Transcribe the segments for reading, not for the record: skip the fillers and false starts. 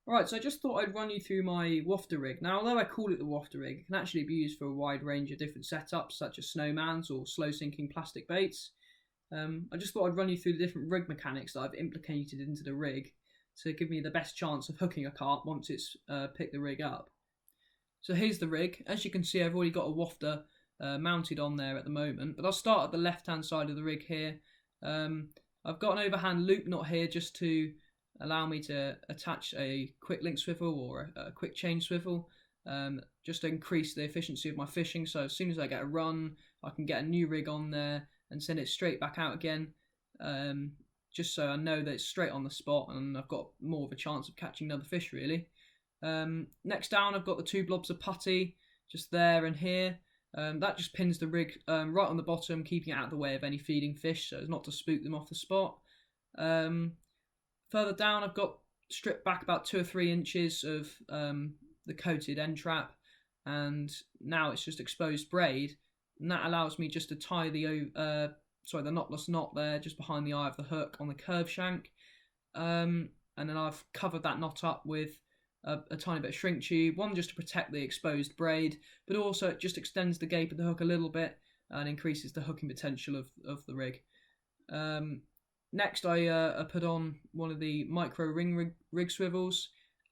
Right, so I just thought I'd run you through my Wafter Rig. Now, although I call it the Wafter Rig, it can actually be used for a wide range of different setups, such as snowmans or slow-sinking plastic baits. I just thought I'd run you through the different rig mechanics that I've implicated into the rig to give me the best chance of hooking a carp once it's picked the rig up. So here's the rig. As you can see, I've already got a wafter mounted on there at the moment, but I'll start at the left-hand side of the rig here. I've got an overhand loop knot here just to allow me to attach a quick link swivel or a quick chain swivel, just to increase the efficiency of my fishing. So as soon as I get a run, I can get a new rig on there and send it straight back out again, just so I know that it's straight on the spot and I've got more of a chance of catching another fish really. Next down, I've got the two blobs of putty just there and here. That just pins the rig right on the bottom, keeping it out of the way of any feeding fish so as not to spook them off the spot. Further down, I've got stripped back about 2 or 3 inches of the coated end trap, and now it's just exposed braid, and that allows me just to tie the knotless knot there just behind the eye of the hook on the curve shank, and then I've covered that knot up with a tiny bit of shrink tube, one just to protect the exposed braid, but also it just extends the gape of the hook a little bit and increases the hooking potential of the rig. Next, I put on one of the micro rig swivels,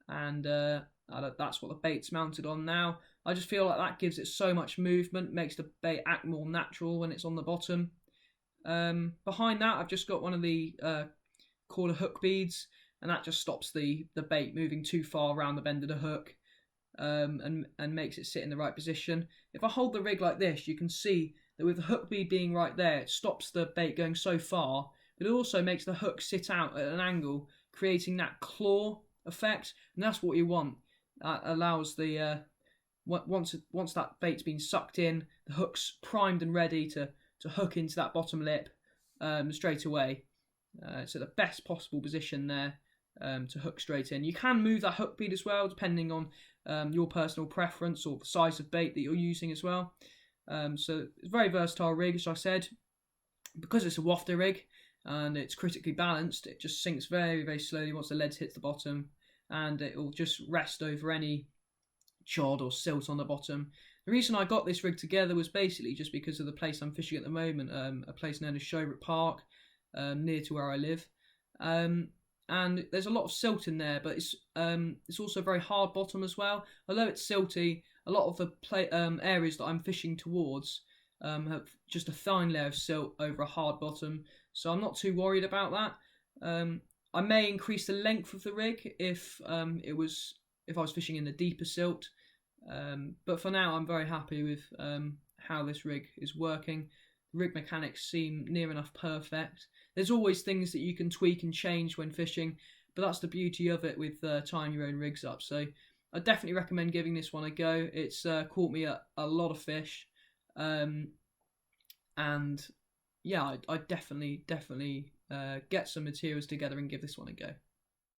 and that's what the bait's mounted on now. I just feel like that gives it so much movement, makes the bait act more natural when it's on the bottom. Behind that, I've just got one of the quarter hook beads, and that just stops the bait moving too far around the bend of the hook, and makes it sit in the right position. If I hold the rig like this, you can see that with the hook bead being right there, it stops the bait going so far, but it also makes the hook sit out at an angle, creating that claw effect, and that's what you want. That allows the once that bait's been sucked in, the hook's primed and ready to hook into that bottom lip straight away. So the best possible position there to hook straight in. You can move that hook bead as well, depending on your personal preference or the size of bait that you're using as well. So it's a very versatile rig, as I said. Because it's a wafter rig and it's critically balanced, it just sinks very, very slowly once the lead hits the bottom, and it will just rest over any chod or silt on the bottom. The reason I got this rig together was basically just because of the place I'm fishing at the moment, a place known as Showbrook Park, near to where I live. And there's a lot of silt in there, but it's also very hard bottom as well. Although it's silty, a lot of the areas that I'm fishing towards have just a fine layer of silt over a hard bottom, so I'm not too worried about that. I may increase the length of the rig if I was fishing in the deeper silt, but for now I'm very happy with how this rig is working. The rig mechanics seem near enough perfect. There's always things that you can tweak and change when fishing, but that's the beauty of it with tying your own rigs up. So I definitely recommend giving this one a go. It's caught me a lot of fish, and yeah, I definitely get some materials together and give this one a go.